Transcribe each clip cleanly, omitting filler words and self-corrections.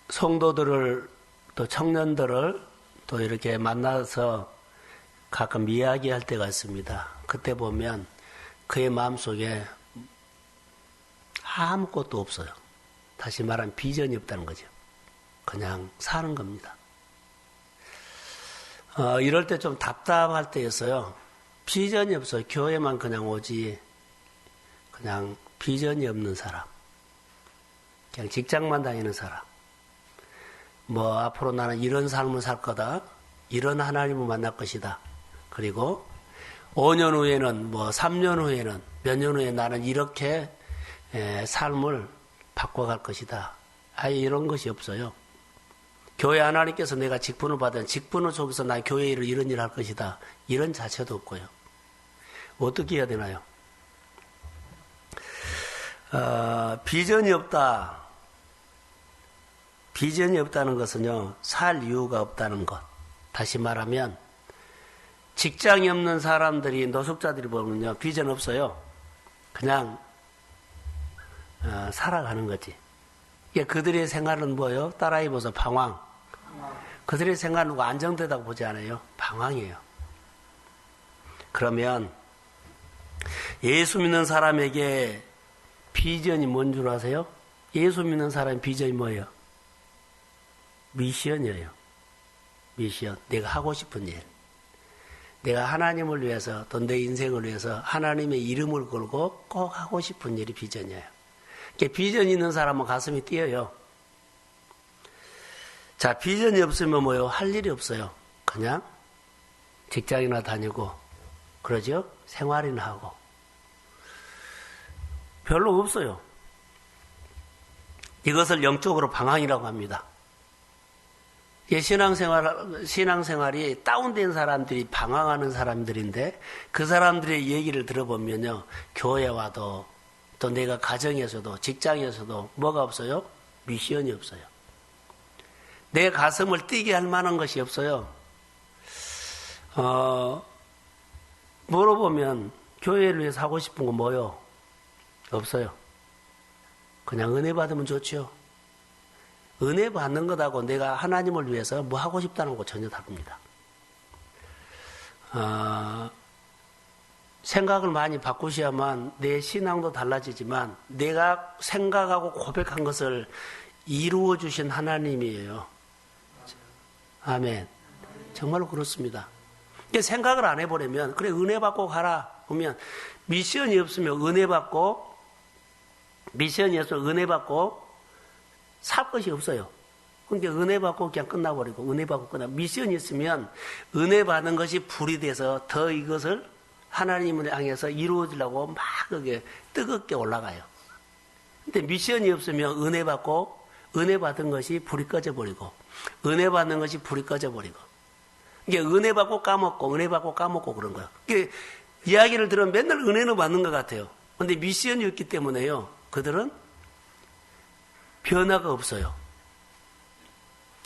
성도들을 또 청년들을 또 이렇게 만나서 가끔 이야기할 때가 있습니다. 그때 보면 그의 마음속에 아무것도 없어요. 다시 말하면 비전이 없다는 거죠. 그냥 사는 겁니다. 이럴 때 좀 답답할 때였어요. 비전이 없어요. 교회만 그냥 오지. 그냥 비전이 없는 사람. 그냥 직장만 다니는 사람. 뭐 앞으로 나는 이런 삶을 살 거다. 이런 하나님을 만날 것이다. 그리고 5년 후에는 뭐 3년 후에는 몇 년 후에 나는 이렇게 삶을 바꿔갈 것이다. 아예 이런 것이 없어요. 교회 하나님께서 내가 직분을 받은 직분을 속에서 난 교회 일을 이런 일을 할 것이다. 이런 자체도 없고요. 어떻게 해야 되나요? 비전이 없다. 비전이 없다는 것은요, 살 이유가 없다는 것. 다시 말하면, 직장이 없는 사람들이, 노숙자들이 보면요, 비전 없어요. 그냥, 살아가는 거지. 이게 그들의 생활은 뭐예요? 따라해보세요. 방황. 그들의 생활은 안정되다고 보지 않아요. 방황이에요. 그러면, 예수 믿는 사람에게 비전이 뭔 줄 아세요? 예수 믿는 사람의 비전이 뭐예요? 미션이에요. 미션. 내가 하고 싶은 일. 내가 하나님을 위해서 또 내 인생을 위해서 하나님의 이름을 걸고 꼭 하고 싶은 일이 비전이에요. 비전이 있는 사람은 가슴이 뛰어요. 자, 비전이 없으면 뭐요? 할 일이 없어요. 그냥 직장이나 다니고 그러죠? 생활이나 하고. 별로 없어요. 이것을 영적으로 방황이라고 합니다. 신앙생활이 다운된 사람들이 방황하는 사람들인데 그 사람들의 얘기를 들어보면요. 교회 와도 또 내가 가정에서도 직장에서도 뭐가 없어요? 미션이 없어요. 내 가슴을 뛰게 할 만한 것이 없어요. 물어보면 교회를 위해서 하고 싶은 거 뭐요? 없어요. 그냥 은혜 받으면 좋죠. 은혜 받는 것하고 내가 하나님을 위해서 뭐 하고 싶다는 거 전혀 다릅니다. 생각을 많이 바꾸셔야만 내 신앙도 달라지지만 내가 생각하고 고백한 것을 이루어 주신 하나님이에요. 아멘. 정말로 그렇습니다. 생각을 안 해보려면 그래 은혜 받고 가라 보면 미션이 없으면 은혜 받고 살 것이 없어요. 그러니까 은혜 받고 그냥 끝나버리고 은혜 받고 끝나. 미션이 있으면 은혜 받는 것이 불이 돼서 더 이것을 하나님을 향해서 이루어지려고 막 그게 뜨겁게 올라가요. 근데 미션이 없으면 은혜 받은 것이 불이 꺼져버리고 은혜 받는 것이 불이 꺼져버리고 이게 은혜 받고 까먹고 은혜 받고 까먹고 그런 거예요. 이게 이야기를 들으면 맨날 은혜는 받는 것 같아요. 근데 미션이 없기 때문에요. 그들은 변화가 없어요.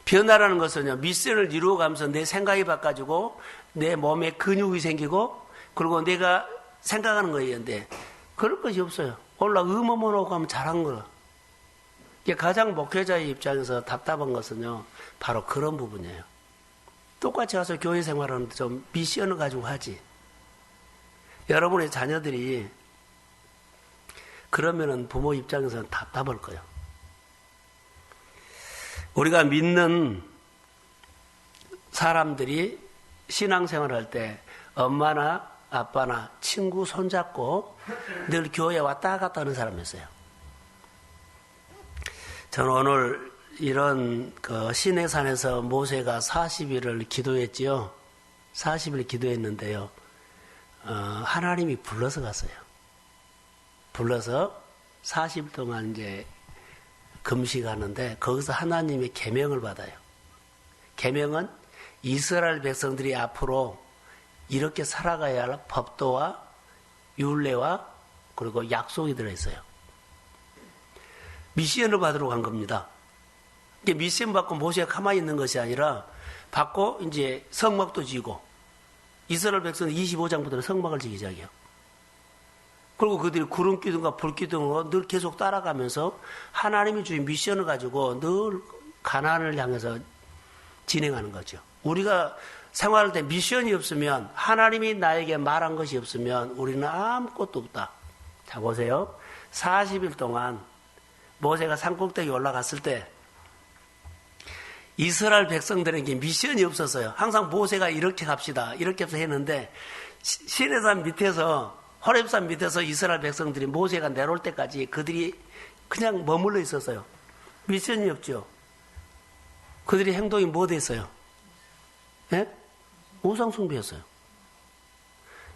변화라는 것은요, 미션을 이루어가면서 내 생각이 바꿔지고, 내 몸에 근육이 생기고, 그리고 내가 생각하는 거예요. 근데, 그럴 것이 없어요. 음음만 오고 하면 잘한 거예요. 이게 가장 목회자의 입장에서 답답한 것은요, 바로 그런 부분이에요. 똑같이 가서 교회 생활하는데 좀 미션을 가지고 하지. 여러분의 자녀들이, 그러면은 부모 입장에서는 답답할 거예요. 우리가 믿는 사람들이 신앙생활을 할 때 엄마나 아빠나 친구 손잡고 늘 교회에 왔다 갔다 하는 사람이었어요. 저는 오늘 이런 시내산에서 모세가 40일을 기도했지요. 40일 기도했는데요. 하나님이 불러서 갔어요. 불러서 40일 동안 이제 금식하는데 거기서 하나님의 계명을 받아요. 계명은 이스라엘 백성들이 앞으로 이렇게 살아가야 할 법도와 율례와 그리고 약속이 들어있어요. 미션을 받으러 간 겁니다. 이게 미션 받고 모세가 가만히 있는 것이 아니라 받고 이제 성막도 지고 이스라엘 백성은 25장부터는 성막을 지기 시작해요. 그리고 그들이 구름 기둥과 불 기둥으로 늘 계속 따라가면서 하나님이 주신 미션을 가지고 늘 가나안을 향해서 진행하는 거죠. 우리가 생활할 때 미션이 없으면, 하나님이 나에게 말한 것이 없으면 우리는 아무것도 없다. 자, 보세요. 40일 동안 모세가 산꼭대기에 올라갔을 때 이스라엘 백성들에게 미션이 없었어요. 항상 모세가 이렇게 갑시다, 이렇게 해서 했는데, 시내산 밑에서, 호렙산 밑에서 이스라엘 백성들이 모세가 내려올 때까지 그들이 그냥 머물러 있었어요. 미션이 없죠. 그들의 행동이 뭐 됐어요? 예? 우상숭배였어요.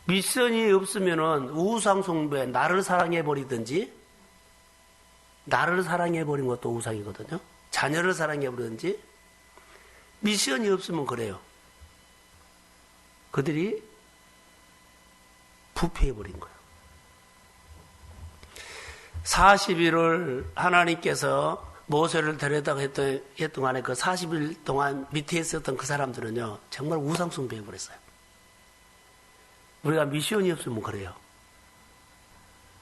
미션이 없으면은 우상숭배, 나를 사랑해버리든지, 나를 사랑해버린 것도 우상이거든요. 자녀를 사랑해버리든지, 미션이 없으면 그래요. 그들이 부패해버린 거예요. 40일을 하나님께서 모세를 데려다가 했던 동안에 그 40일 동안 밑에 있었던 그 사람들은요, 정말 우상숭배해버렸어요. 우리가 미션이 없으면 그래요.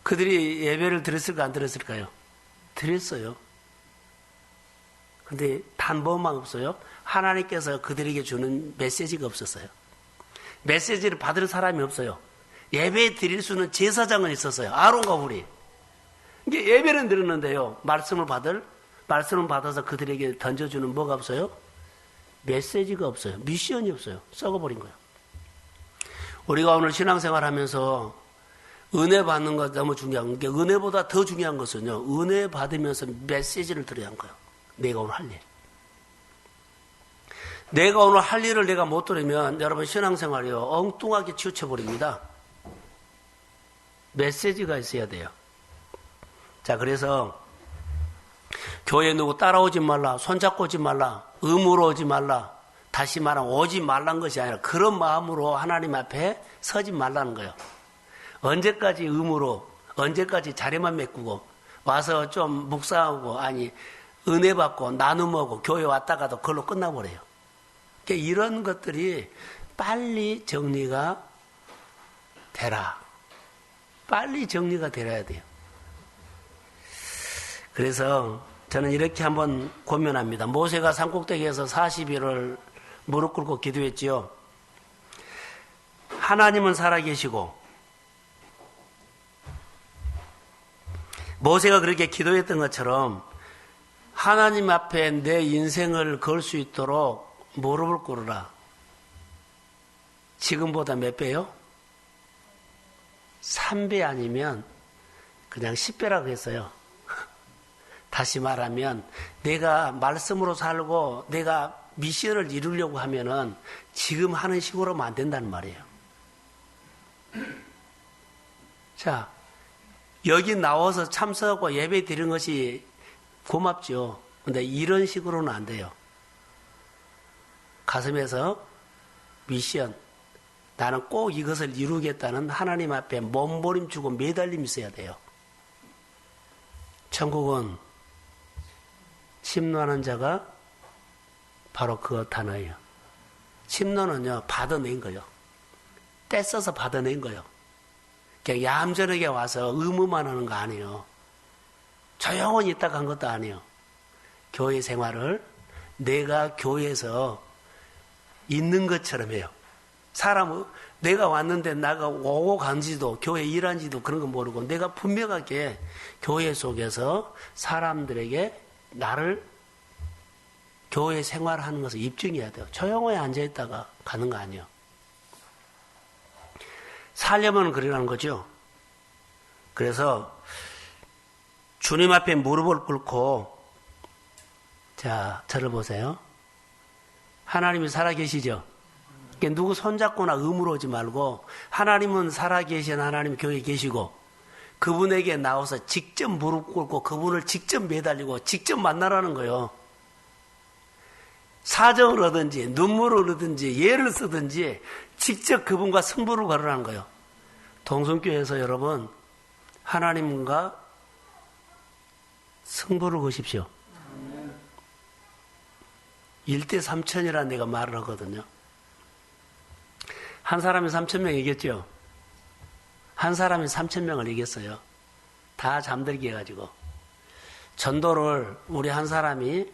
그들이 예배를 드렸을까, 안 드렸을까요? 드렸어요. 근데 단 뭐만 없어요? 하나님께서 그들에게 주는 메시지가 없었어요. 메시지를 받을 사람이 없어요. 예배 드릴 수는 제사장은 있었어요. 아론과 훌이. 이게 예배는 드렸는데요, 말씀을 받아서 그들에게 던져주는 뭐가 없어요? 메시지가 없어요. 미션이 없어요. 썩어버린 거예요. 우리가 오늘 신앙생활 하면서 은혜 받는 것 너무 중요한 게, 은혜보다 더 중요한 것은요, 은혜 받으면서 메시지를 드려야 하는 거예요. 내가 오늘 할 일. 내가 오늘 할 일을 내가 못 들으면 여러분 신앙생활이요, 엉뚱하게 치우쳐버립니다. 메시지가 있어야 돼요. 자, 그래서 교회 누구 따라오지 말라, 손잡고 오지 말라, 의무로 오지 말라, 다시 말하면 오지 말라는 것이 아니라 그런 마음으로 하나님 앞에 서지 말라는 거예요. 언제까지 의무로, 언제까지 자리만 메꾸고 와서 좀 묵상하고, 아니 은혜 받고 나눔하고 교회 왔다가도 그걸로 끝나버려요. 그러니까 이런 것들이 빨리 정리가 되라. 빨리 정리가 되어야 돼요. 그래서 저는 이렇게 한번 고민합니다. 모세가 산꼭대기에서 40일을 무릎 꿇고 기도했지요. 하나님은 살아계시고, 모세가 그렇게 기도했던 것처럼 하나님 앞에 내 인생을 걸 수 있도록 무릎을 꿇으라. 지금보다 몇 배요? 3배 아니면 그냥 10배라고 했어요. 다시 말하면 내가 말씀으로 살고 내가 미션을 이루려고 하면은 지금 하는 식으로는 안 된다는 말이에요. 자, 여기 나와서 참석하고 예배 드리는 것이 고맙죠. 근데 이런 식으로는 안 돼요. 가슴에서 미션, 나는 꼭 이것을 이루겠다는 하나님 앞에 몸부림치고 매달림이 있어야 돼요. 천국은 침노하는 자가 바로 그것 하나예요. 침노는요, 받아낸 거예요. 떼써서 받아낸 거예요. 그냥 얌전하게 와서 의무만 하는 거 아니에요. 조용히 있다가 한 것도 아니에요. 교회 생활을 내가 교회에서 있는 것처럼 해요. 사람은 내가 왔는데 나가 오고 간지도 교회 일한지도 그런 거 모르고 내가 분명하게 교회 속에서 사람들에게 나를 교회 생활하는 것을 입증해야 돼요. 조용히 앉아있다가 가는 거 아니에요. 살려면 그러라는 거죠. 그래서 주님 앞에 무릎을 꿇고, 자, 저를 보세요. 하나님이 살아계시죠? 누구 손잡거나 의무로 오지 말고 하나님은 살아계신 하나님 교회에 계시고 그분에게 나와서 직접 무릎 꿇고 그분을 직접 매달리고 직접 만나라는 거예요. 사정을 하든지 눈물을 하든지 예를 쓰든지 직접 그분과 승부를 걸으라는 거예요. 동성교회에서 여러분 하나님과 승부를 거십시오. 1대 3천이라는 내가 말을 하거든요. 한 사람이 3,000명 이겼죠. 한 사람이 3,000명을 이겼어요. 다 잠들게 해가지고. 전도를 우리 한 사람이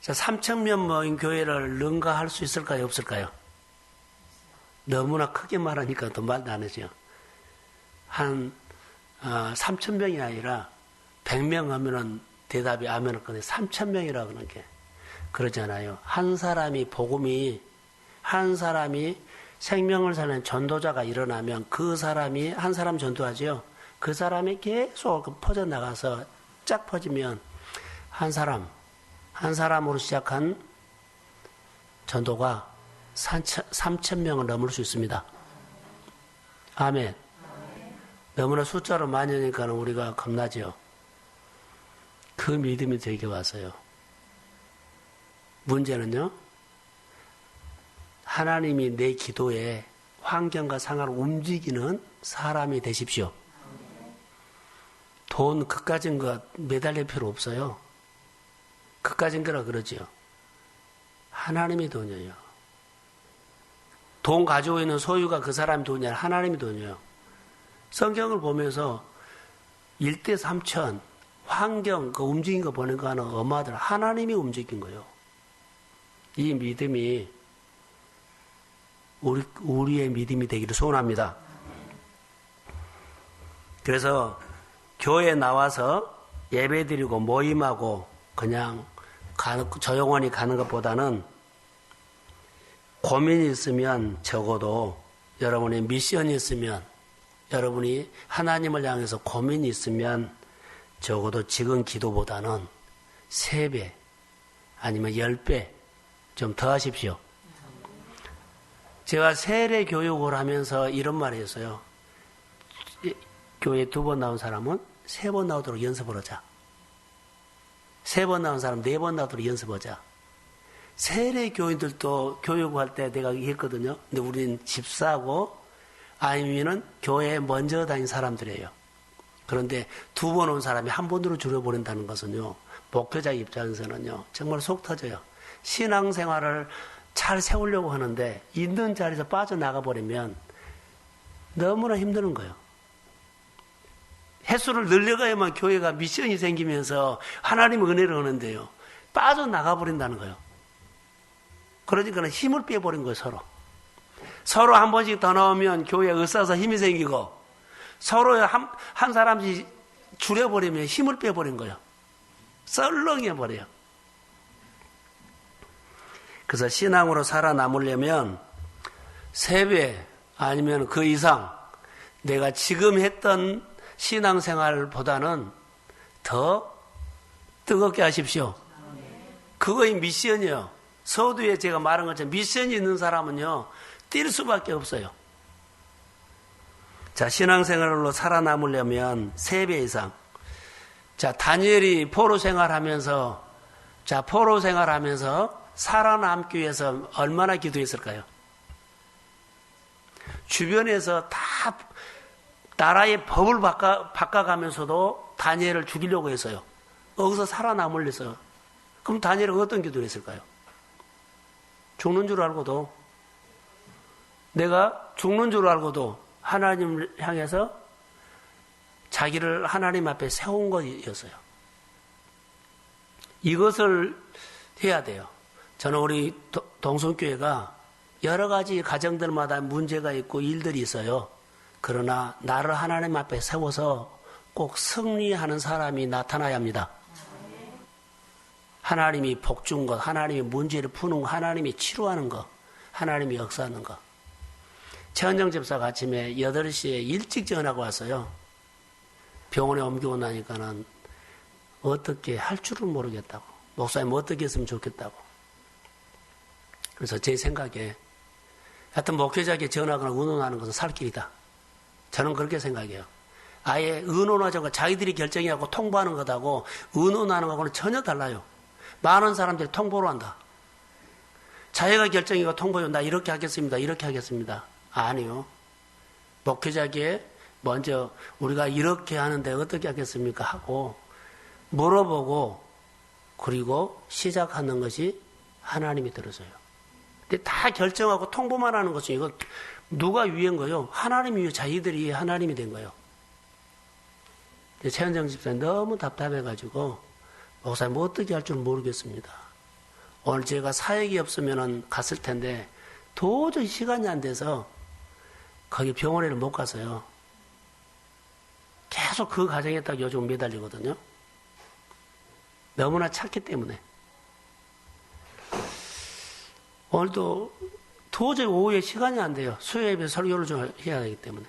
3,000명 모인 교회를 능가할 수 있을까요? 없을까요? 너무나 크게 말하니까 더 말도 안 하죠. 한 3,000명이 아니라 100명 하면은 대답이 아멘을 꺼내 3,000명이라고 그러는 게 그러잖아요. 한 사람이 생명을 사는 전도자가 일어나면 그 사람이 한 사람 전도하죠. 그 사람이 계속 퍼져나가서 쫙 퍼지면 한 사람으로 시작한 전도가 3,000명을 넘을 수 있습니다. 아멘. 너무나 숫자로 많이 하니까 우리가 겁나죠. 그 믿음이 되게 와서요. 문제는요, 하나님이 내 기도에 환경과 상황을 움직이는 사람이 되십시오. 돈 그까진 것 매달릴 필요 없어요. 그까진 거라 그러지요. 하나님이 돈이에요. 돈 가지고 있는 소유가 그 사람의 돈이 아니라 하나님의 돈이에요. 성경을 보면서 1대 3천 환경 그 움직인 거 보는 거는 어마하더라. 하나님이 움직인 거예요. 이 믿음이 우리의 믿음이 되기를 소원합니다. 그래서 교회에 나와서 예배드리고 모임하고 그냥 조용히 가는 것보다는 고민이 있으면 적어도 여러분의 미션이 있으면 여러분이 하나님을 향해서 고민이 있으면 적어도 지금 기도보다는 3배 아니면 10배 좀 더 하십시오. 제가 세례 교육을 하면서 이런 말을 했어요. 교회에 2번 나온 사람은 3번 나오도록 연습을 하자. 3번 나온 사람 4번 나오도록 연습하자. 세례 교인들도 교육할 때 내가 했거든요. 근데 우리는 집사하고 아니면은 교회에 먼저 다닌 사람들이에요. 그런데 2번 온 사람이 한 번으로 줄여버린다는 것은요, 목회자 입장에서는요, 정말 속 터져요. 신앙생활을 잘 세우려고 하는데 있는 자리에서 빠져나가 버리면 너무나 힘드는 거예요. 횟수를 늘려가야만 교회가 미션이 생기면서 하나님의 은혜를 얻는데요. 빠져나가 버린다는 거예요. 그러니까 힘을 빼버린 거예요, 서로. 서로 한 번씩 더 나오면 교회에 으쌰서 힘이 생기고 서로 한 사람씩 줄여버리면 힘을 빼버린 거예요. 썰렁해버려요. 그래서 신앙으로 살아남으려면 3배 아니면 그 이상 내가 지금 했던 신앙생활보다는 더 뜨겁게 하십시오. 그거의 미션이에요. 서두에 제가 말한 것처럼 미션이 있는 사람은요, 뛸 수밖에 없어요. 자, 신앙생활로 살아남으려면 3배 이상. 자, 다니엘이 포로 생활하면서 살아남기 위해서 얼마나 기도했을까요? 주변에서 다 나라의 법을 바꿔가면서도 다니엘을 죽이려고 했어요. 거기서 살아남으려 했어요. 그럼 다니엘은 어떤 기도를 했을까요? 죽는 줄 알고도, 내가 죽는 줄 알고도 하나님을 향해서 자기를 하나님 앞에 세운 것이었어요. 이것을 해야 돼요. 저는 우리 동성교회가 여러 가지 가정들마다 문제가 있고 일들이 있어요. 그러나 나를 하나님 앞에 세워서 꼭 승리하는 사람이 나타나야 합니다. 하나님이 복준 것, 하나님이 문제를 푸는 것, 하나님이 치료하는 것, 하나님이 역사하는 것. 최은정 집사가 아침에 8시에 일찍 전화가 왔어요. 병원에 옮기고 나니까는 어떻게 할 줄은 모르겠다고. 목사님 어떻게 했으면 좋겠다고. 그래서 제 생각에 하여튼 목회자에게 전화하거나 의논하는 것은 살 길이다. 저는 그렇게 생각해요. 아예 의논하자고 자기들이 결정하고 통보하는 것하고 의논하는 것하고는 전혀 달라요. 많은 사람들이 통보를 한다. 자기가 결정이고 통보해요. 나 이렇게 하겠습니다. 이렇게 하겠습니다. 아니요. 목회자에게 먼저 우리가 이렇게 하는데 어떻게 하겠습니까? 하고 물어보고 그리고 시작하는 것이 하나님이 들으세요. 근데 다 결정하고 통보만 하는 것은 이거 누가 위인 거요? 하나님이 위해 자기들이 하나님이 된 거예요. 최현정 집사님 너무 답답해가지고 목사님 어떻게 할 줄 모르겠습니다. 오늘 제가 사역이 없으면 갔을 텐데 도저히 시간이 안 돼서 거기 병원에는 못 갔어요. 계속 그 가정에 딱 요즘 매달리거든요. 너무나 찾기 때문에. 오늘도 도저히 오후에 시간이 안 돼요. 수요예배 설교를 좀 해야 되기 때문에.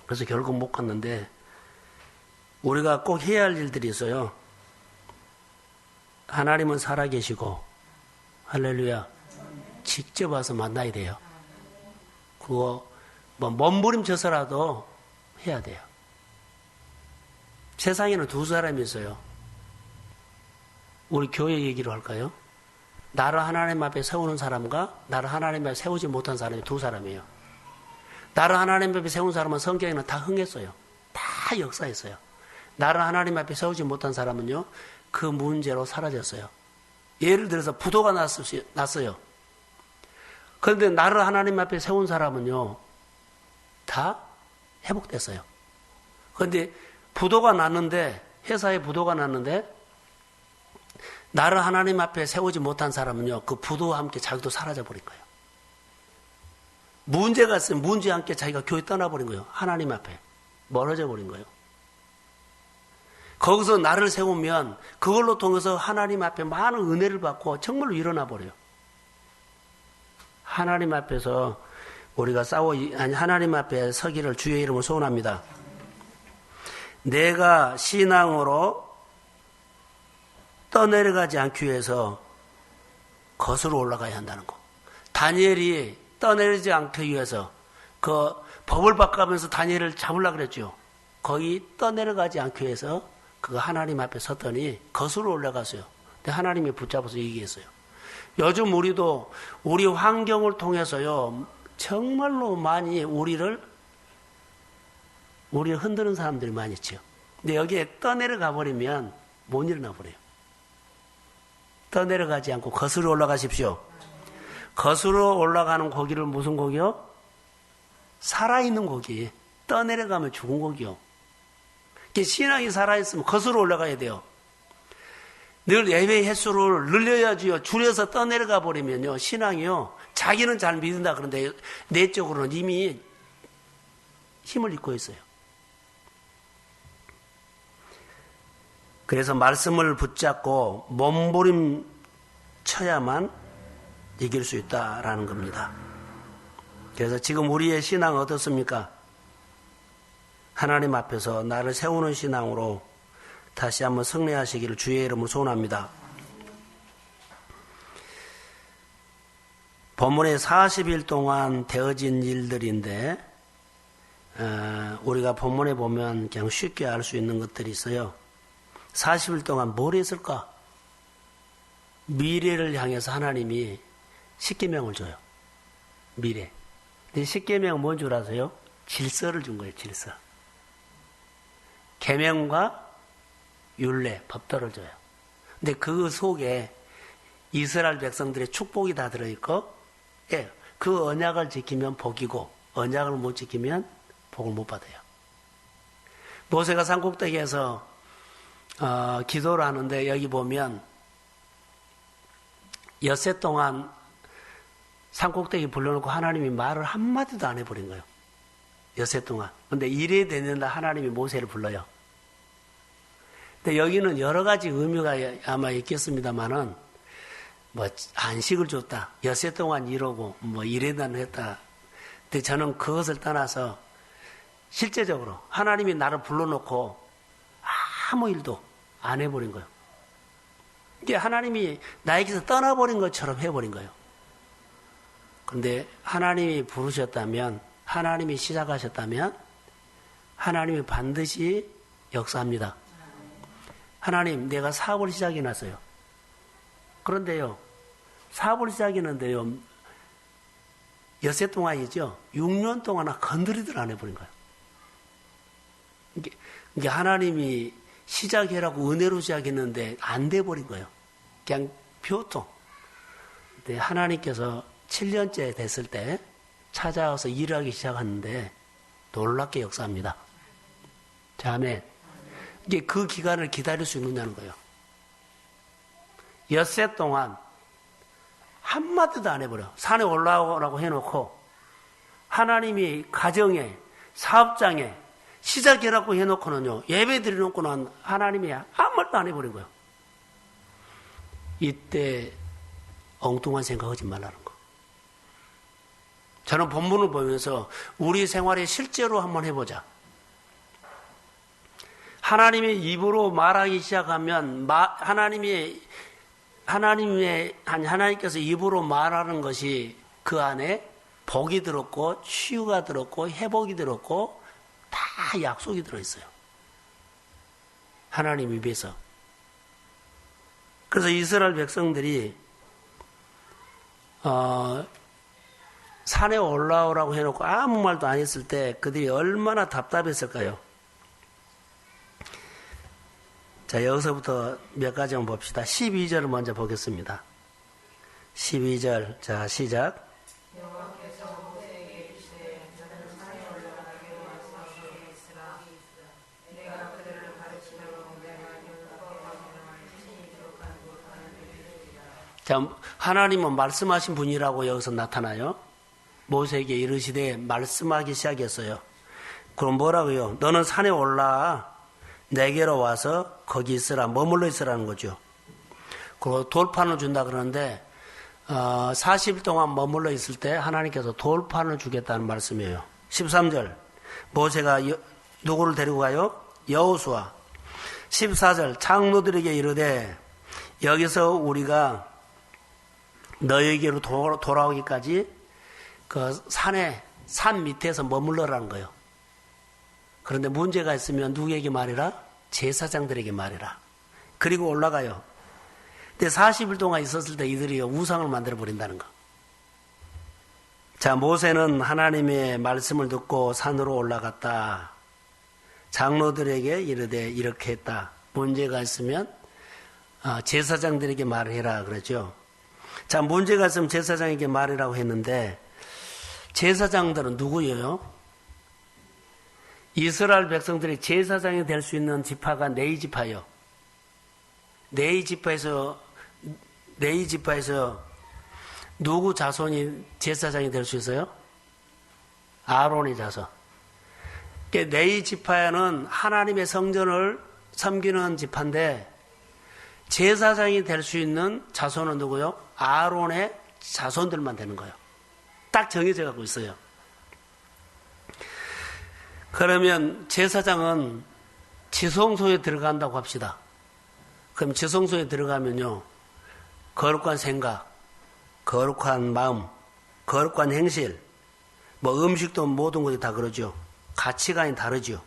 그래서 결국 못 갔는데 우리가 꼭 해야 할 일들이 있어요. 하나님은 살아계시고 할렐루야 직접 와서 만나야 돼요. 그거 뭐 몸부림쳐서라도 해야 돼요. 세상에는 두 사람이 있어요. 우리 교회 얘기로 할까요? 나를 하나님 앞에 세우는 사람과 나를 하나님 앞에 세우지 못한 사람이 두 사람이에요. 나를 하나님 앞에 세운 사람은 성경에는 다 흥했어요. 다 역사했어요. 나를 하나님 앞에 세우지 못한 사람은요, 그 문제로 사라졌어요. 예를 들어서 부도가 났어요. 그런데 나를 하나님 앞에 세운 사람은요, 다 회복됐어요. 그런데 부도가 났는데, 회사에 부도가 났는데, 나를 하나님 앞에 세우지 못한 사람은요, 그 부도와 함께 자기도 사라져버린 거예요. 문제가 있으면 문제와 함께 자기가 교회 떠나버린 거예요. 하나님 앞에. 멀어져 버린 거예요. 거기서 나를 세우면 그걸로 통해서 하나님 앞에 많은 은혜를 받고 정말로 일어나 버려요. 하나님 앞에서 우리가 하나님 앞에 서기를 주의 이름으로 소원합니다. 내가 신앙으로 떠내려가지 않기 위해서 거슬러 올라가야 한다는 거. 다니엘이 떠내리지 않기 위해서 그 법을 바꿔가면서 다니엘을 잡으려고 그랬죠. 거기 떠내려가지 않기 위해서 그 하나님 앞에 섰더니 거슬러 올라갔어요. 근데 하나님이 붙잡아서 얘기했어요. 요즘 우리도 우리 환경을 통해서요, 정말로 많이 우리를 흔드는 사람들이 많이 있죠. 근데 여기에 떠내려가 버리면 못 일어나 버려요. 떠내려가지 않고 거슬러 올라가십시오. 거슬러 올라가는 고기를 무슨 고기요? 살아있는 고기. 떠내려가면 죽은 고기요. 신앙이 살아있으면 거슬러 올라가야 돼요. 늘 예배 횟수를 늘려야지요. 줄여서 떠내려가 버리면요, 신앙이요, 자기는 잘 믿는다 그런데 내적으로는 이미 힘을 잃고 있어요. 그래서 말씀을 붙잡고 몸부림 쳐야만 이길 수 있다라는 겁니다. 그래서 지금 우리의 신앙은 어떻습니까? 하나님 앞에서 나를 세우는 신앙으로 다시 한번 승리하시기를 주의 이름으로 소원합니다. 본문에 40일 동안 되어진 일들인데 우리가 본문에 보면 그냥 쉽게 알 수 있는 것들이 있어요. 40일 동안 뭘 했을까? 미래를 향해서 하나님이 십계명을 줘요. 미래. 근데 십계명은 뭔 줄 아세요? 질서를 준 거예요. 질서. 계명과 율례, 법도를 줘요. 근데 그 속에 이스라엘 백성들의 축복이 다 들어있고, 그 언약을 지키면 복이고, 언약을 못 지키면 복을 못 받아요. 모세가 산꼭대기에서 기도를 하는데 여기 보면 엿새 동안 산꼭대기 불러놓고 하나님이 말을 한마디도 안 해버린 거예요. 엿새 동안. 근데 이래 되는 날 하나님이 모세를 불러요. 근데 여기는 여러 가지 의미가 아마 있겠습니다만은 뭐 안식을 줬다. 엿새 동안 이러고 뭐 이래단 했다. 근데 저는 그것을 떠나서 실제적으로 하나님이 나를 불러놓고 아무 일도 안 해버린 거예요. 이게 하나님이 나에게서 떠나버린 것처럼 해버린 거예요. 그런데 하나님이 부르셨다면, 하나님이 시작하셨다면 하나님이 반드시 역사합니다. 하나님, 내가 사업을 시작해놨어요. 그런데요, 사업을 시작했는데요, 엿새 동안이죠. 6년 동안 건드리들 안 해버린 거예요. 이게 하나님이 시작해라고 은혜로 시작했는데 안 돼버린 거예요. 그냥 표통. 근데 하나님께서 7년째 됐을 때 찾아와서 일하기 시작하는데 놀랍게 역사합니다. 자매, 이게 그 기간을 기다릴 수 있느냐는 거예요. 엿새 동안 한마디도 안 해버려. 산에 올라오라고 해놓고 하나님이 가정에, 사업장에 시작이라고 해놓고는요, 예배 드려놓고는 하나님이 아무 말도 안 해버린 거예요. 이때 엉뚱한 생각하지 말라는 거. 저는 본문을 보면서 우리 생활에 실제로 한번 해보자. 하나님의 입으로 말하기 시작하면 하나님께서 입으로 말하는 것이 그 안에 복이 들었고 치유가 들었고 회복이 들었고 다 약속이 들어있어요. 하나님 입에서. 그래서 이스라엘 백성들이 산에 올라오라고 해놓고 아무 말도 안 했을 때 그들이 얼마나 답답했을까요? 자, 여기서부터 몇 가지 한번 봅시다. 12절을 먼저 보겠습니다. 12절, 자, 시작. 자, 하나님은 말씀하신 분이라고 여기서 나타나요. 모세에게 이르시되 말씀하기 시작했어요. 그럼 뭐라고요? 너는 산에 올라 내게로 와서 거기 있으라, 머물러 있으라는 거죠. 그리고 돌판을 준다 그러는데 40일 동안 머물러 있을 때 하나님께서 돌판을 주겠다는 말씀이에요. 13절 모세가 누구를 데리고 가요? 여호수아. 14절 장로들에게 이르되 여기서 우리가 너에게로 돌아오기까지 그 산 밑에서 머물러라는 거예요. 그런데 문제가 있으면 누구에게 말해라? 제사장들에게 말해라. 그리고 올라가요. 근데 40일 동안 있었을 때 이들이 우상을 만들어 버린다는 거. 자, 모세는 하나님의 말씀을 듣고 산으로 올라갔다. 장로들에게 이르되 이렇게 했다. 문제가 있으면 제사장들에게 말해라 그러죠. 자, 문제가 있으면 제사장에게 말이라고 했는데 제사장들은 누구예요? 이스라엘 백성들이 제사장이 될 수 있는 지파가 네이 지파요. 네이 지파에서 누구 자손이 제사장이 될 수 있어요? 아론의 자손. 네이 지파에는 하나님의 성전을 섬기는 지파인데 제사장이 될 수 있는 자손은 누구요? 아론의 자손들만 되는 거예요. 딱 정해져 갖고 있어요. 그러면 제사장은 지성소에 들어간다고 합시다. 그럼 지성소에 들어가면요, 거룩한 생각, 거룩한 마음, 거룩한 행실, 뭐 음식도 모든 것이 다 그러죠. 가치관이 다르죠.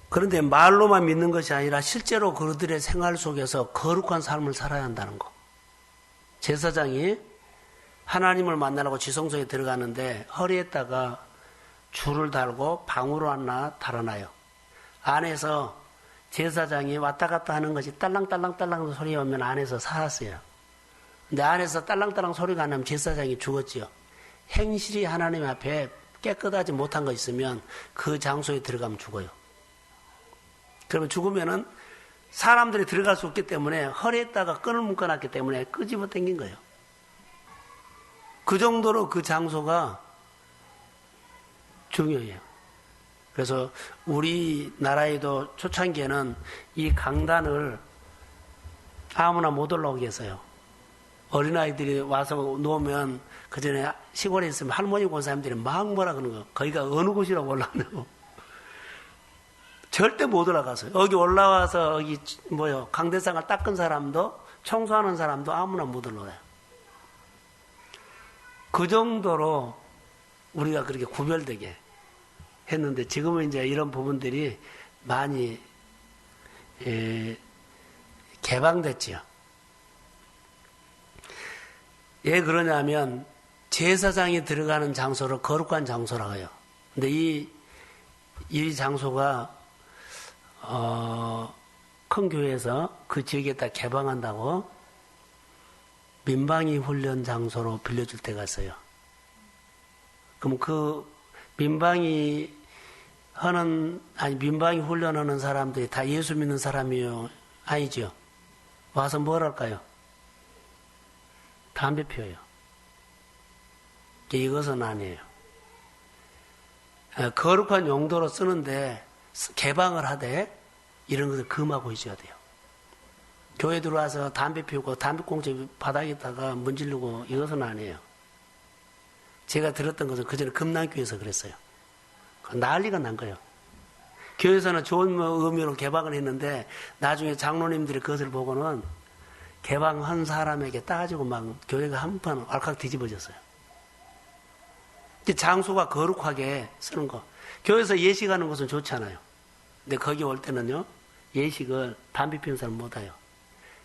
그런데 말로만 믿는 것이 아니라 실제로 그들의 생활 속에서 거룩한 삶을 살아야 한다는 거. 제사장이 하나님을 만나려고 지성소에 들어가는데 허리에다가 줄을 달고 방으로 하나 달아놔요. 안에서 제사장이 왔다 갔다 하는 것이 딸랑딸랑딸랑 소리 오면 안에서 살았어요. 근데 안에서 딸랑딸랑 소리가 안 나면 제사장이 죽었지요. 행실이 하나님 앞에 깨끗하지 못한 거 있으면 그 장소에 들어가면 죽어요. 그러면 죽으면은 사람들이 들어갈 수 없기 때문에 허리에다가 끈을 묶어놨기 때문에 끄집어 당긴 거예요. 그 정도로 그 장소가 중요해요. 그래서 우리나라에도 초창기에는 이 강단을 아무나 못 올라오게 했어요. 어린아이들이 와서 놓으면 그 전에 시골에 있으면 할머니 권사님들이 막 뭐라 그러는 거예요. 거기가 어느 곳이라고 올라왔냐고. 절대 못 올라가서요. 여기 올라와서 여기 강대상을 닦은 사람도 청소하는 사람도 아무나 못 올라가요. 그 정도로 우리가 그렇게 구별되게 했는데 지금은 이제 이런 부분들이 많이 개방됐지요. 왜 그러냐면 제사장이 들어가는 장소를 거룩한 장소라고 해요. 근데 이 장소가 큰 교회에서 그 지역에다 개방한다고 민방위 훈련 장소로 빌려줄 때가 있어요. 그럼 그 민방위 훈련하는 사람들이 다 예수 믿는 사람이요? 아니죠. 와서 뭘 할까요? 담배 피워요. 이것은 아니에요. 거룩한 용도로 쓰는데 개방을 하되 이런 것을 금하고 있어야 돼요. 교회 들어와서 담배 피우고 담배꽁초 바닥에다가 문지르고 이것은 아니에요. 제가 들었던 것은 그전에 금남교에서 그랬어요. 난리가 난 거예요. 교회에서는 좋은 의미로 개방을 했는데 나중에 장로님들이 그것을 보고는 개방한 사람에게 따지고 막 교회가 한판 알칵 뒤집어졌어요. 장소가 거룩하게 쓰는 거. 교회에서 예식하는 것은 좋잖아요. 근데 거기 올 때는요, 예식을 담배 피우는 사람 못 와요.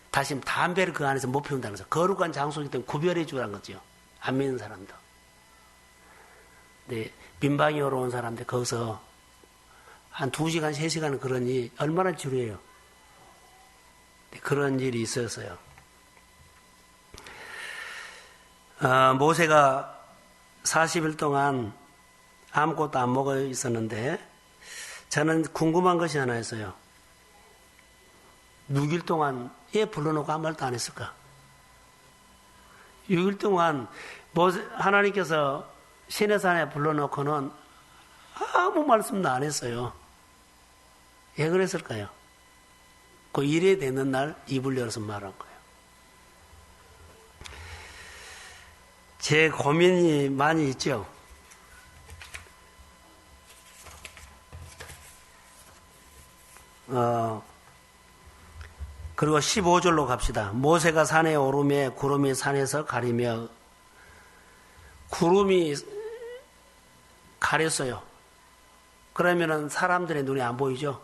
다시 담배를 그 안에서 못 피운다는 거죠. 거룩한 장소이기 때문에 구별해 주라는 거죠. 안 믿는 사람도. 근데 민방위 오러 온 사람들 거기서 한 2시간, 3시간은 그러니 얼마나 지루해요. 그런 일이 있었어요. 모세가 40일 동안 아무것도 안 먹어 있었는데 저는 궁금한 것이 하나 있어요. 6일 동안 얘 불러놓고 아무 말도 안 했을까? 6일 동안 하나님께서 시내산에 불러놓고는 아무 말씀도 안 했어요. 왜 그랬을까요? 그 일이 되는 날 입을 열어서 말한 거예요. 제 고민이 많이 있죠. 그리고 15절로 갑시다. 모세가 산에 오르매 구름이 산에서 가리며 구름이 가렸어요. 그러면은 사람들의 눈이 안 보이죠?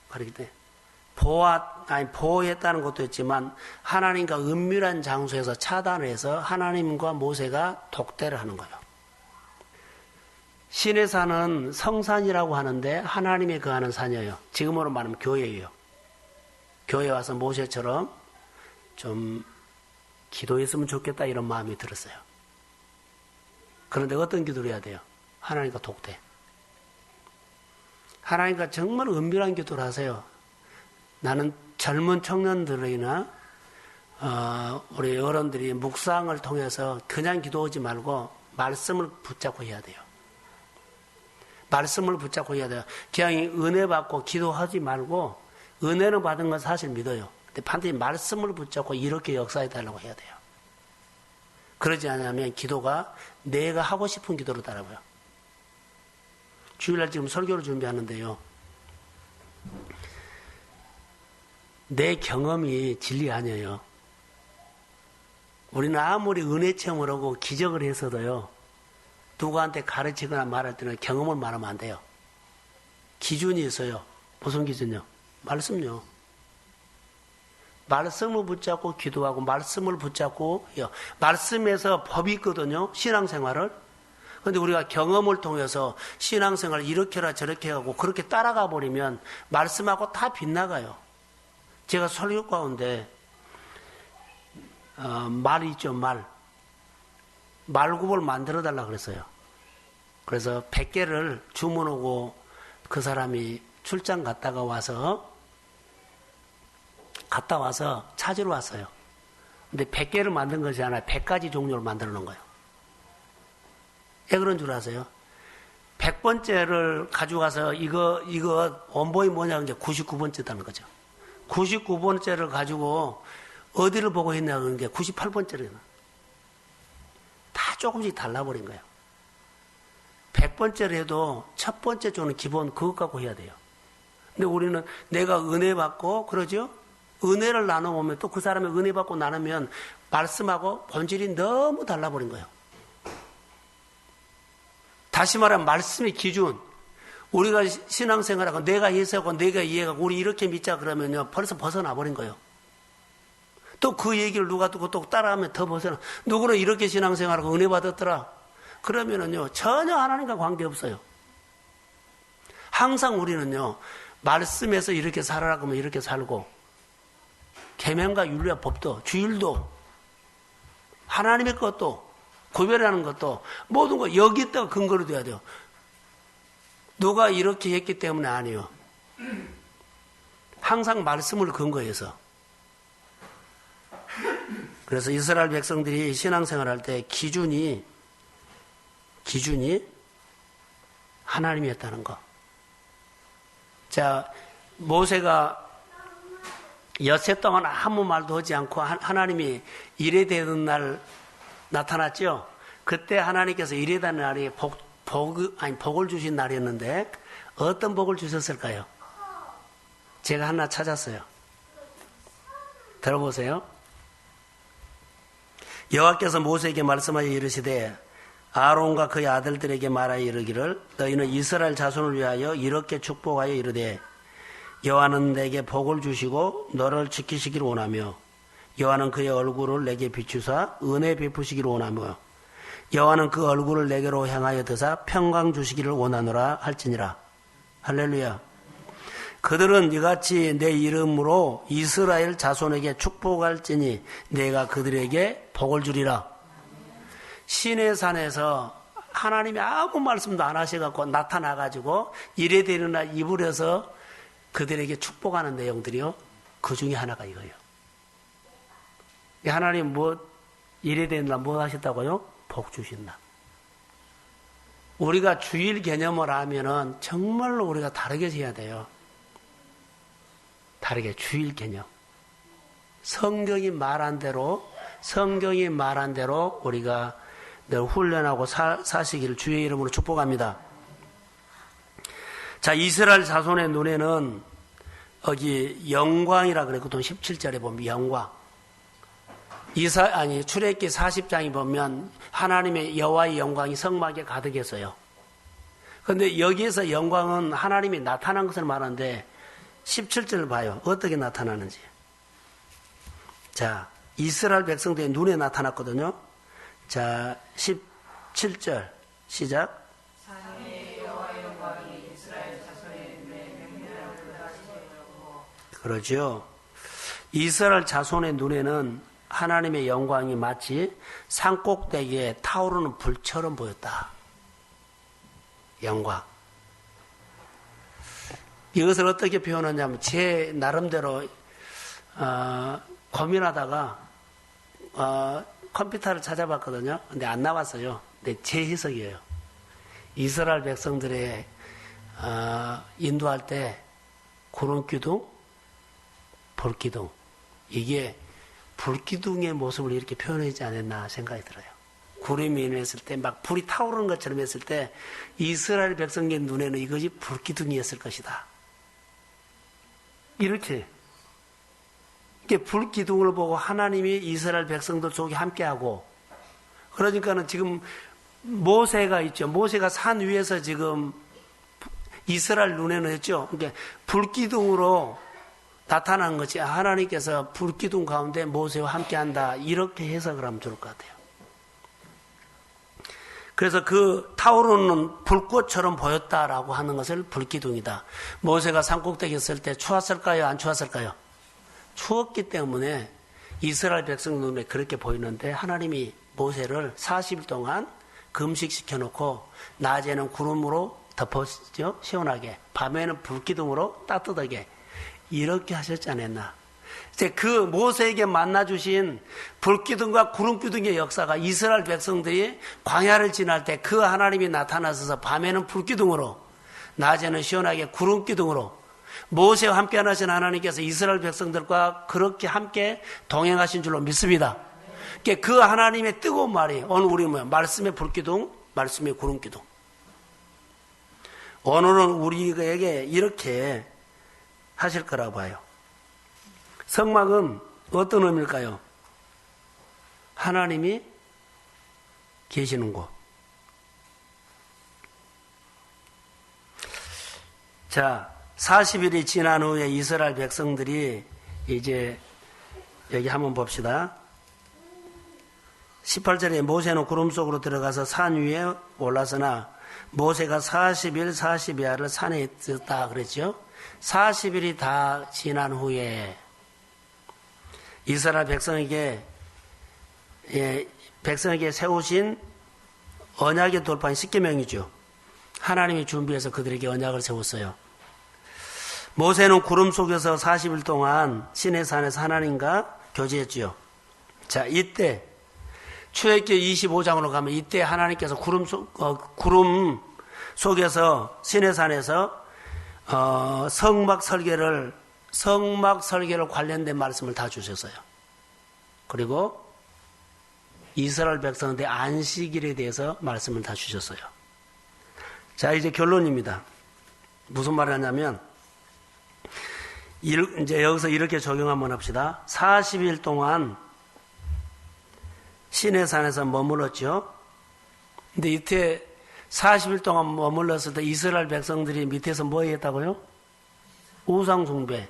가리기 때문에. 보호했다는 것도 있지만 하나님과 은밀한 장소에서 차단해서 하나님과 모세가 독대를 하는 거예요. 시내산은 성산이라고 하는데 하나님이 거하는 산이에요. 지금으로 말하면 교회예요. 교회 와서 모세처럼 좀 기도했으면 좋겠다 이런 마음이 들었어요. 그런데 어떤 기도를 해야 돼요? 하나님과 독대. 하나님과 정말 은밀한 기도를 하세요. 나는 젊은 청년들이나 우리 어른들이 묵상을 통해서 그냥 기도하지 말고 말씀을 붙잡고 해야 돼요. 말씀을 붙잡고 해야 돼요. 그냥 은혜 받고 기도하지 말고 은혜는 받은 건 사실 믿어요. 근데 반드시 말씀을 붙잡고 이렇게 역사해 달라고 해야 돼요. 그러지 않으면 기도가 내가 하고 싶은 기도로 따라가요. 주일날 지금 설교를 준비하는데요. 내 경험이 진리 아니에요. 우리는 아무리 은혜 체험을 하고 기적을 했어도요. 누구한테 가르치거나 말할 때는 경험을 말하면 안 돼요. 기준이 있어요. 무슨 기준이요? 말씀요. 말씀을 붙잡고 기도하고 말씀을 붙잡고 말씀에서 법이 있거든요. 신앙생활을. 그런데 우리가 경험을 통해서 신앙생활을 이렇게라 저렇게 하고 그렇게 따라가 버리면 말씀하고 다 빗나가요. 제가 설교 가운데 말이 있죠. 말굽을 만들어 달라 그랬어요. 그래서 100개를 주문하고 그 사람이 출장 갔다 와서 찾으러 왔어요. 근데 100개를 만든 것이 아니라 100가지 종류를 만들어 놓은 거예요. 왜 그런 줄 아세요? 100번째를 가져가서 이거 원본이 뭐냐는 게 99번째다는 거죠. 99번째를 가지고 어디를 보고 했냐는 게 98번째를 다 조금씩 달라버린 거예요. 100번째를 해도 첫 번째 조는 기본 그것 갖고 해야 돼요. 근데 우리는 내가 은혜 받고 그러죠? 은혜를 나눠보면 또 그 사람의 은혜 받고 나누면 말씀하고 본질이 너무 달라버린 거예요. 다시 말하면 말씀의 기준. 우리가 신앙생활하고 내가 해석하고 내가 이해하고 우리 이렇게 믿자 그러면요. 벌써 벗어나버린 거예요. 또 그 얘기를 누가 듣고 또 따라하면 더 벗어나. 누구는 이렇게 신앙생활하고 은혜 받았더라. 그러면은요. 전혀 하나님과 관계없어요. 항상 우리는요. 말씀에서 이렇게 살아라 그러면 이렇게 살고 계명과 율례와 법도 주일도 하나님의 것도 구별하는 것도 모든 거 여기다가 근거로 둬야 돼요. 누가 이렇게 했기 때문에 아니에요. 항상 말씀을 근거해서. 그래서 이스라엘 백성들이 신앙생활할 때 기준이 하나님이었다는 거. 자, 모세가 엿새 동안 아무 말도 하지 않고 하나님이 이래 되는 날 나타났죠. 그때 하나님께서 이래 되는 날이 복을 주신 날이었는데 어떤 복을 주셨을까요? 제가 하나 찾았어요. 들어보세요. 여호와께서 모세에게 말씀하여 이르시되 아론과 그의 아들들에게 말하여 이르기를 너희는 이스라엘 자손을 위하여 이렇게 축복하여 이르되 여호와는 내게 복을 주시고 너를 지키시기를 원하며 여호와는 그의 얼굴을 내게 비추사 은혜 베푸시기를 원하며 여호와는 그 얼굴을 내게로 향하여 드사 평강 주시기를 원하노라 할지니라. 할렐루야. 그들은 이같이 내 이름으로 이스라엘 자손에게 축복할지니 내가 그들에게 복을 주리라. 시내산에서 하나님이 아무 말씀도 안 하셔갖고 나타나가지고 이래 되는 날 이불에서 그들에게 축복하는 내용들이요. 그 중에 하나가 이거예요. 하나님 이래 되는 날 뭐 하셨다고요? 복 주신다. 우리가 주일 개념을 하면은 정말로 우리가 다르게 해야 돼요. 다르게 주일 개념. 성경이 말한 대로 우리가 늘 훈련하고 사시기를 주의 이름으로 축복합니다. 자, 이스라엘 자손의 눈에는 여기 영광이라 그랬거든. 17절에 보면 영광. 출애굽기 40장에 보면 하나님의 여호와의 영광이 성막에 가득했어요. 그런데 여기에서 영광은 하나님이 나타난 것을 말하는데 17절을 봐요. 어떻게 나타나는지. 자, 이스라엘 백성들의 눈에 나타났거든요. 자, 17절 시작. 그러죠. 이스라엘 자손의 눈에는 하나님의 영광이 마치 산꼭대기에 타오르는 불처럼 보였다. 영광. 이것을 어떻게 표현하냐면 제 나름대로 고민하다가 컴퓨터를 찾아봤거든요. 근데 안 나왔어요. 근데 제 해석이에요. 이스라엘 백성들의 인도할 때 구름기둥, 불기둥, 이게 불기둥의 모습을 이렇게 표현하지 않았나 생각이 들어요. 구름이 임했을 때 막 불이 타오르는 것처럼 했을 때 이스라엘 백성의 눈에는 이것이 불기둥이었을 것이다. 이렇게 불기둥을 보고 하나님이 이스라엘 백성들 속에 함께하고, 그러니까는 지금 모세가 있죠. 모세가 산 위에서 지금 이스라엘 눈에는 했죠. 그러니까 불기둥으로 나타난 것이 하나님께서 불기둥 가운데 모세와 함께한다. 이렇게 해석을 하면 좋을 것 같아요. 그래서 그 타오르는 불꽃처럼 보였다라고 하는 것을 불기둥이다. 모세가 산꼭대기에 있을 때 추웠을까요? 안 추웠을까요? 추웠기 때문에 이스라엘 백성 눈에 그렇게 보이는데 하나님이 모세를 40일 동안 금식시켜놓고 낮에는 구름으로 덮었죠. 시원하게. 밤에는 불기둥으로 따뜻하게. 이렇게 하셨지 않았나. 이제 그 모세에게 만나주신 불기둥과 구름기둥의 역사가 이스라엘 백성들이 광야를 지날 때 그 하나님이 나타나셔서 밤에는 불기둥으로 낮에는 시원하게 구름기둥으로 모세와 함께 하신 하나님께서 이스라엘 백성들과 그렇게 함께 동행하신 줄로 믿습니다. 그 하나님의 뜨거운 말이 오늘 우리 말씀의 불기둥, 말씀의 구름기둥. 오늘은 우리에게 이렇게 하실 거라고 봐요. 성막은 어떤 의미일까요? 하나님이 계시는 곳. 자, 40일이 지난 후에 이스라엘 백성들이 이제 여기 한번 봅시다. 18절에 모세는 구름 속으로 들어가서 산 위에 올라서나 모세가 40일 40야를 산에 있었다 그랬죠. 40일이 다 지난 후에 이스라엘 백성에게 세우신 언약의 돌파인 십계명이죠. 하나님이 준비해서 그들에게 언약을 세웠어요. 모세는 구름 속에서 40일 동안 시내산에서 하나님과 교제했지요. 자, 이때 출애굽기 25장으로 가면 이때 하나님께서 구름 속에서 시내산에서 성막 설계를 관련된 말씀을 다 주셨어요. 그리고 이스라엘 백성들의 안식일에 대해서 말씀을 다 주셨어요. 자, 이제 결론입니다. 무슨 말을 하냐면 이제 여기서 이렇게 적용 한번 합시다. 40일 동안 시내산에서 머물렀죠. 근데 이때 40일 동안 머물렀을 때 이스라엘 백성들이 밑에서 뭐 했다고요? 우상 숭배.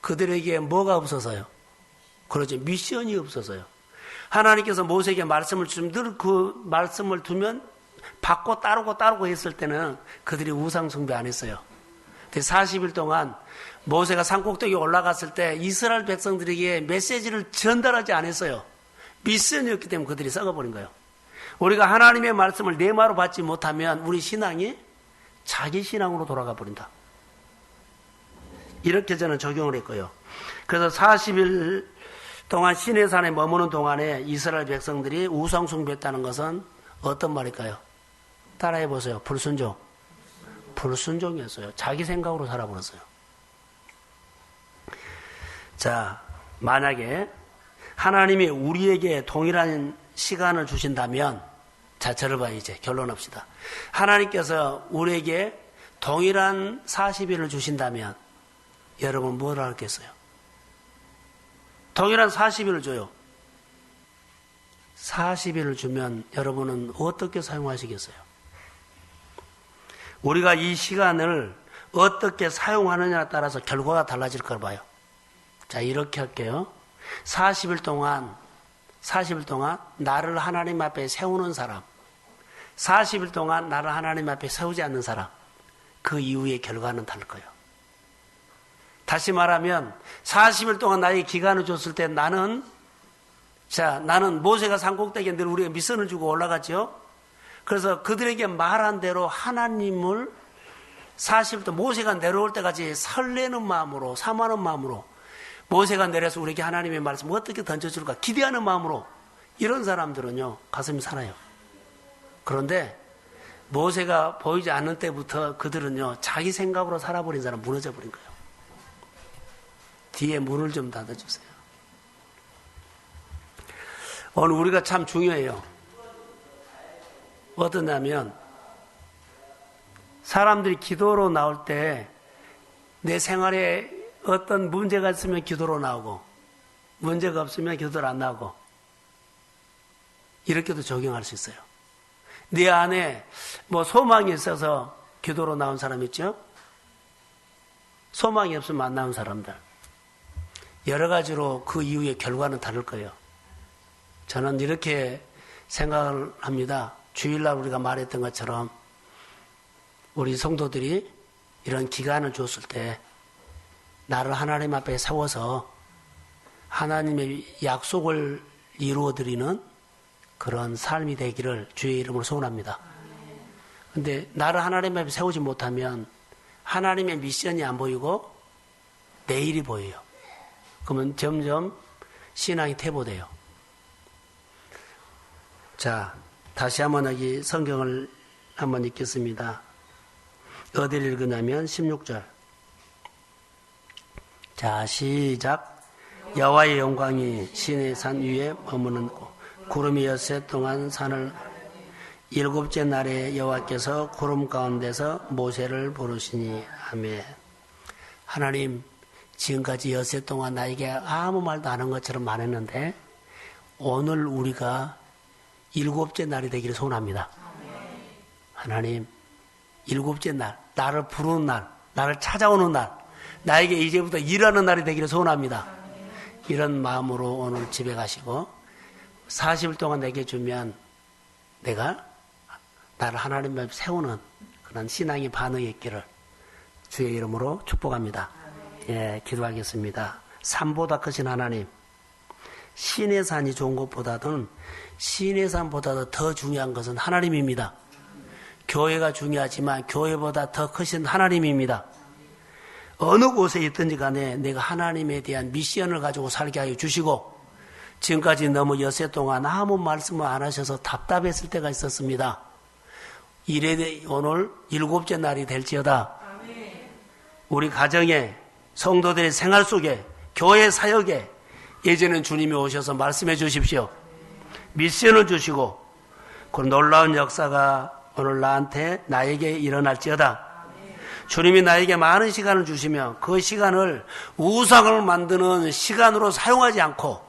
그들에게 뭐가 없어서요? 그러죠. 미션이 없어서요. 하나님께서 모세에게 말씀을 주면 늘 그 말씀을 두면 받고 따르고 했을 때는 그들이 우상 숭배 안 했어요. 근데 40일 동안 모세가 산꼭대기에 올라갔을 때 이스라엘 백성들에게 메시지를 전달하지 않았어요. 미션이었기 때문에 그들이 썩어버린 거예요. 우리가 하나님의 말씀을 내마로 받지 못하면 우리 신앙이 자기 신앙으로 돌아가 버린다. 이렇게 저는 적용을 했고요. 그래서 40일 동안 시내산에 머무는 동안에 이스라엘 백성들이 우상 숭배했다는 것은 어떤 말일까요? 따라해 보세요. 불순종. 불순종이었어요. 자기 생각으로 살아버렸어요. 자, 만약에 하나님이 우리에게 동일한 시간을 주신다면, 자, 저를 봐요. 이제 결론합시다. 하나님께서 우리에게 동일한 40일을 주신다면 여러분 뭘 하겠어요? 동일한 40일을 줘요. 40일을 주면 여러분은 어떻게 사용하시겠어요? 우리가 이 시간을 어떻게 사용하느냐에 따라서 결과가 달라질 걸 봐요. 자, 이렇게 할게요. 40일 동안 나를 하나님 앞에 세우는 사람, 40일 동안 나를 하나님 앞에 세우지 않는 사람, 그 이후의 결과는 다를 거예요. 다시 말하면 40일 동안 나에게 기간을 줬을 때 나는 모세가 산꼭대기에 늘 우리가 미션을 주고 올라갔죠. 그래서 그들에게 말한 대로 하나님을 40일 동안 모세가 내려올 때까지 설레는 마음으로, 사모하는 마음으로, 모세가 내려서 우리에게 하나님의 말씀을 어떻게 던져줄까 기대하는 마음으로, 이런 사람들은요 가슴이 살아요. 그런데 모세가 보이지 않는 때부터 그들은요 자기 생각으로 살아버린 사람, 무너져 버린 거예요. 뒤에 문을 좀 닫아주세요. 오늘 우리가 참 중요해요. 어떠냐면 사람들이 기도로 나올 때 내 생활에 어떤 문제가 있으면 기도로 나오고 문제가 없으면 기도를 안 나오고, 이렇게도 적용할 수 있어요. 네 안에 뭐 소망이 있어서 기도로 나온 사람 있죠? 소망이 없으면 안 나온 사람들. 여러 가지로 그 이후의 결과는 다를 거예요. 저는 이렇게 생각을 합니다. 주일날 우리가 말했던 것처럼 우리 성도들이 이런 기간을 줬을 때 나를 하나님 앞에 세워서 하나님의 약속을 이루어드리는 그런 삶이 되기를 주의 이름으로 소원합니다. 그런데 나를 하나님 앞에 세우지 못하면 하나님의 미션이 안 보이고 내일이 보여요. 그러면 점점 신앙이 퇴보돼요. 자, 다시 한번 여기 성경을 한번 읽겠습니다. 어디를 읽으냐면 16절. 자, 시작. 여호와의 영광이 시내 산 위에 머무는 구름이 엿새 동안 산을, 일곱째 날에 여호와께서 구름 가운데서 모세를 부르시니. 아멘. 하나님, 지금까지 엿새 동안 나에게 아무 말도 안 한 것처럼 말했는데 오늘 우리가 일곱째 날이 되기를 소원합니다. 하나님, 일곱째 날, 나를 부르는 날, 나를 찾아오는 날, 나에게 이제부터 일하는 날이 되기를 소원합니다. 이런 마음으로 오늘 집에 가시고 40일 동안 내게 주면 내가 나를 하나님 앞에 세우는 그런 신앙의 반응이 있기를 주의 이름으로 축복합니다. 예, 기도하겠습니다. 산보다 크신 하나님, 시내산이 좋은 것보다는 시내산보다도 더 중요한 것은 하나님입니다. 교회가 중요하지만 교회보다 더 크신 하나님입니다. 어느 곳에 있든지 간에 내가 하나님에 대한 미션을 가지고 살게 하여 주시고, 지금까지 너무 여세 동안 아무 말씀을 안 하셔서 답답했을 때가 있었습니다. 오늘 7째 날이 될지어다. 우리 가정에, 성도들의 생활 속에, 교회 사역에 예전엔 주님이 오셔서 말씀해 주십시오. 미션을 주시고 그 놀라운 역사가 오늘 나에게 일어날지어다. 주님이 나에게 많은 시간을 주시면 그 시간을 우상을 만드는 시간으로 사용하지 않고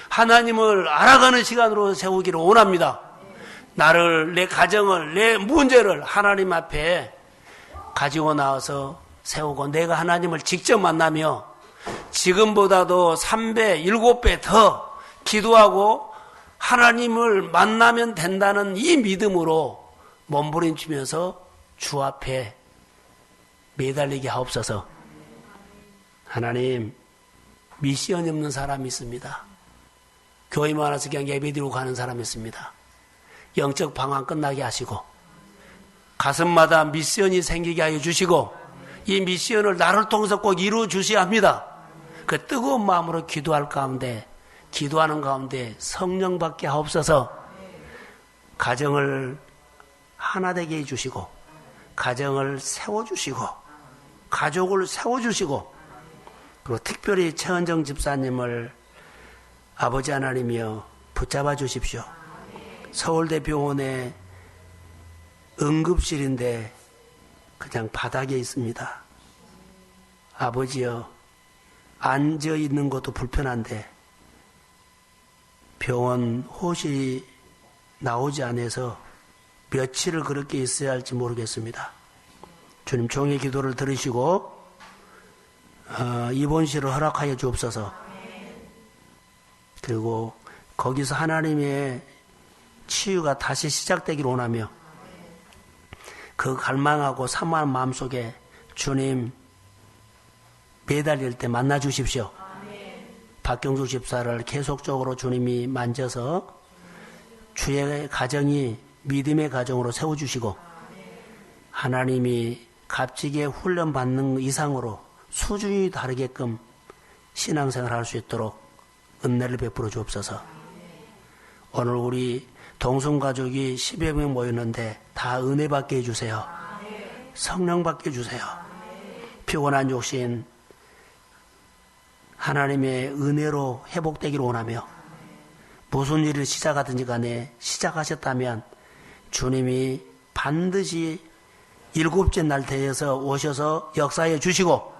하나님을 알아가는 시간으로 세우기를 원합니다. 나를, 내 가정을, 내 문제를 하나님 앞에 가지고 나와서 세우고 내가 하나님을 직접 만나며 지금보다도 3배, 7배 더 기도하고 하나님을 만나면 된다는 이 믿음으로 몸부림치면서 주 앞에 매달리게 하옵소서. 하나님, 미션이 없는 사람이 있습니다. 교회만 와서 그냥 예배드리고 가는 사람이 있습니다. 영적 방황 끝나게 하시고 가슴마다 미션이 생기게 하여 주시고 이 미션을 나를 통해서 꼭 이루어 주셔야 합니다. 그 뜨거운 마음으로 기도하는 가운데 성령 받게 하옵소서. 가정을 하나 되게 해주시고 가정을 세워주시고 가족을 세워주시고 그리고 특별히 최은정 집사님을 아버지 하나님이여 붙잡아 주십시오. 서울대병원의 응급실인데 그냥 바닥에 있습니다. 아버지여, 앉아 있는 것도 불편한데 병원 호실이 나오지 않아서 며칠을 그렇게 있어야 할지 모르겠습니다. 주님 종의 기도를 들으시고 입원실을 허락하여 주옵소서. 그리고 거기서 하나님의 치유가 다시 시작되기를 원하며 그 갈망하고 사모한 마음속에 주님 매달릴 때 만나 주십시오. 박경숙 집사를 계속적으로 주님이 만져서 주의 가정이 믿음의 가정으로 세워주시고 하나님이 값지게 훈련받는 이상으로 수준이 다르게끔 신앙생활을 할 수 있도록 은혜를 베풀어 주옵소서. 오늘 우리 동성가족이 10여 명 모였는데 다 은혜 받게 해주세요. 성령 받게 해주세요. 피곤한 육신 하나님의 은혜로 회복되기를 원하며 무슨 일을 시작하든지 간에 시작하셨다면 주님이 반드시 7째 날 되어서 오셔서 역사해 주시고